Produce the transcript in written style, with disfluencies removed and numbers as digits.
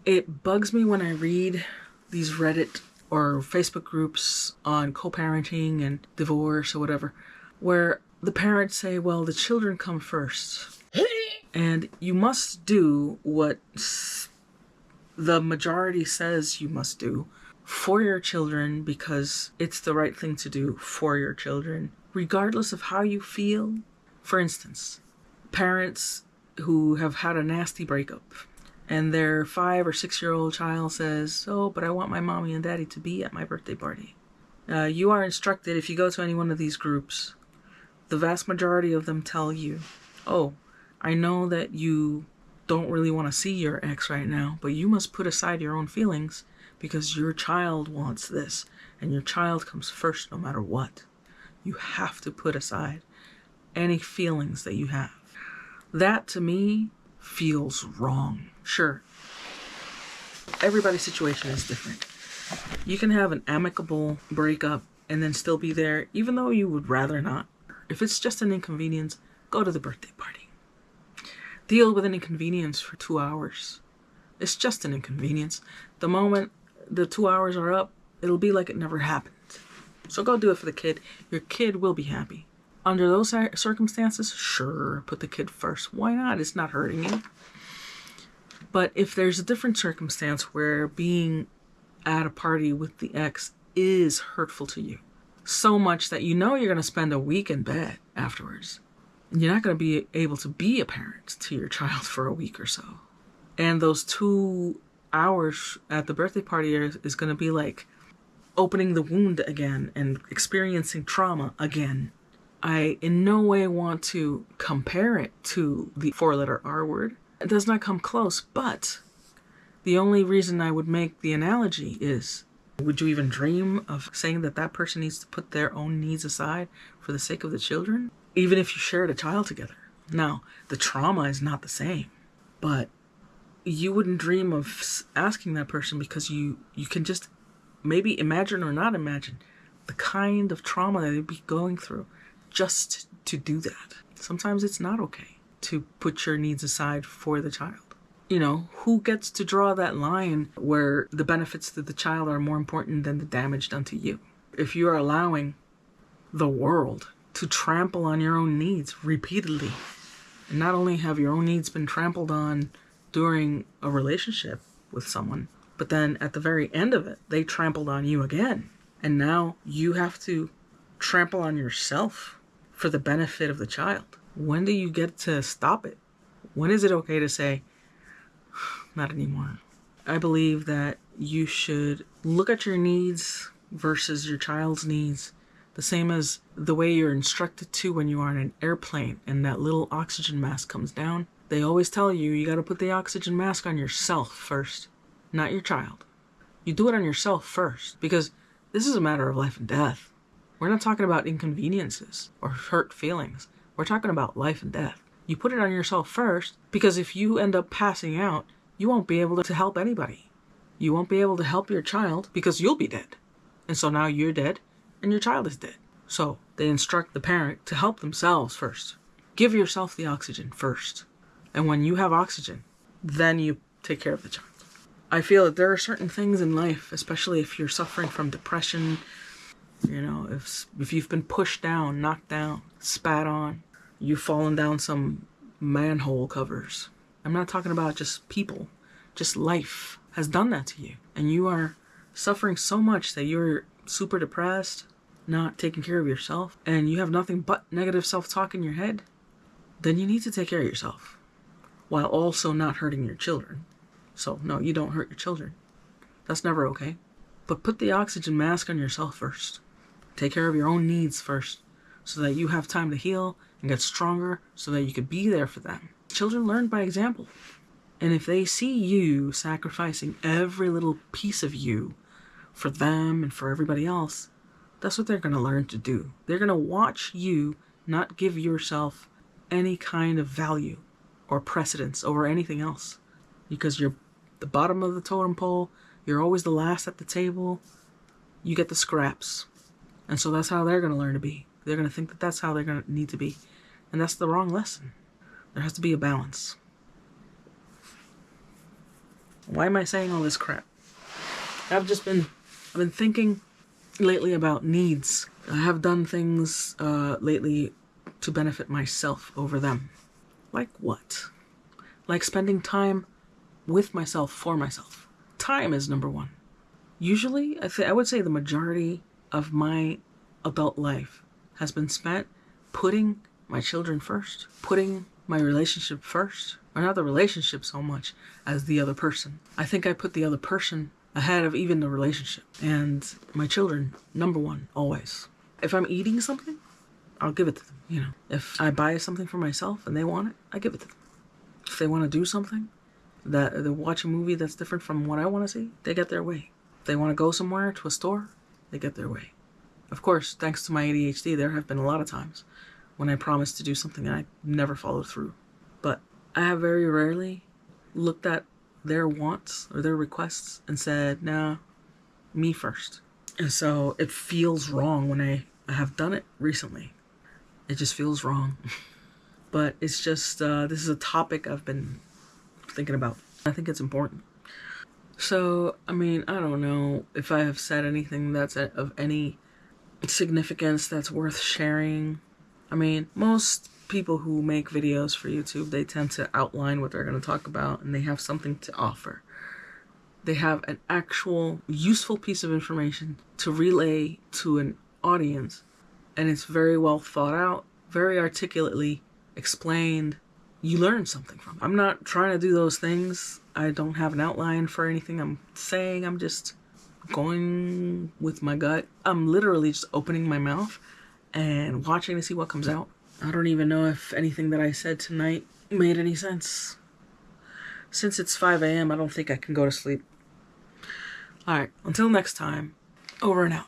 It bugs me when I read these Reddit or Facebook groups on co-parenting and divorce or whatever, where the parents say, well, the children come first. And you must do what the majority says you must do for your children because it's the right thing to do for your children, regardless of how you feel. For instance, parents who have had a nasty breakup and their 5 or 6-year-old child says, oh, but I want my mommy and daddy to be at my birthday party. You are instructed, if you go to any one of these groups, the vast majority of them tell you, oh, I know that you don't really want to see your ex right now, but you must put aside your own feelings because your child wants this, and your child comes first no matter what. You have to put aside any feelings that you have. That, to me, feels wrong. Sure, everybody's situation is different. You can have an amicable breakup and then still be there, even though you would rather not. If it's just an inconvenience, go to the birthday party. Deal with an inconvenience for 2 hours. It's just an inconvenience. The moment the 2 hours are up, it'll be like it never happened. So go do it for the kid. Your kid will be happy. Under those circumstances, sure, put the kid first. Why not? It's not hurting you. But if there's a different circumstance where being at a party with the ex is hurtful to you, so much that you know you're going to spend a week in bed afterwards, you're not going to be able to be a parent to your child for a week or so. And those 2 hours at the birthday party is going to be like opening the wound again and experiencing trauma again. I in no way want to compare it to the 4-letter R word. It does not come close, but the only reason I would make the analogy is, would you even dream of saying that that person needs to put their own needs aside for the sake of the children? Even if you shared a child together. Now, the trauma is not the same, but you wouldn't dream of asking that person because you can just maybe imagine or not imagine the kind of trauma that they'd be going through just to do that. Sometimes it's not okay to put your needs aside for the child. You know, who gets to draw that line where the benefits to the child are more important than the damage done to you? If you are allowing the world to trample on your own needs repeatedly, and not only have your own needs been trampled on during a relationship with someone, but then at the very end of it, they trampled on you again. And now you have to trample on yourself for the benefit of the child. When do you get to stop it? When is it okay to say, not anymore? I believe that you should look at your needs versus your child's needs the same as the way you're instructed to when you are in an airplane and that little oxygen mask comes down. They always tell you, you got to put the oxygen mask on yourself first, not your child. You do it on yourself first because this is a matter of life and death. We're not talking about inconveniences or hurt feelings. We're talking about life and death. You put it on yourself first because if you end up passing out, you won't be able to help anybody. You won't be able to help your child because you'll be dead. And so now you're dead and your child is dead. So they instruct the parent to help themselves first. Give yourself the oxygen first. And when you have oxygen, then you take care of the child. I feel that there are certain things in life, especially if you're suffering from depression, you know, if you've been pushed down, knocked down, spat on, you've fallen down some manhole covers. I'm not talking about just people, just life has done that to you. And you are suffering so much that you're super depressed, not taking care of yourself, and you have nothing but negative self-talk in your head, then you need to take care of yourself while also not hurting your children. So no, you don't hurt your children. That's never okay. But put the oxygen mask on yourself first. Take care of your own needs first so that you have time to heal and get stronger so that you could be there for them. Children learn by example. And if they see you sacrificing every little piece of you for them and for everybody else, that's what they're going to learn to do. They're going to watch you not give yourself any kind of value or precedence over anything else because you're the bottom of the totem pole. You're always the last at the table. You get the scraps. And so that's how they're going to learn to be. They're going to think that that's how they're going to need to be. And that's the wrong lesson. There has to be a balance. Why am I saying all this crap? I've been thinking lately about needs. I have done things lately to benefit myself over them. Like what? Like spending time with myself, for myself. Time is number one. Usually, I would say the majority of my adult life has been spent putting my children first, putting my relationship first, or not the relationship so much as the other person. I think I put the other person ahead of even the relationship. And my children, number one, always. If I'm eating something, I'll give it to them, you know. If I buy something for myself and they want it, I give it to them. If they want to do something, that they watch a movie that's different from what I want to see, they get their way. If they want to go somewhere, to a store, they get their way. Of course, thanks to my ADHD, there have been a lot of times when I promised to do something and I never followed through. But I have very rarely looked at their wants or their requests and said, nah, me first. And so it feels wrong when I have done it recently. It just feels wrong. But it's just, this is a topic I've been thinking about. I think it's important. So, I mean, I don't know if I have said anything that's of any significance that's worth sharing. I mean, most people who make videos for YouTube, they tend to outline what they're going to talk about and they have something to offer. They have an actual useful piece of information to relay to an audience, and it's very well thought out, very articulately explained. You learn something from it. I'm not trying to do those things. I don't have an outline for anything I'm saying. I'm just going with my gut. I'm literally just opening my mouth and watching to see what comes out. I don't even know if anything that I said tonight made any sense. Since it's 5 a.m., I don't think I can go to sleep. Alright, until next time, over and out.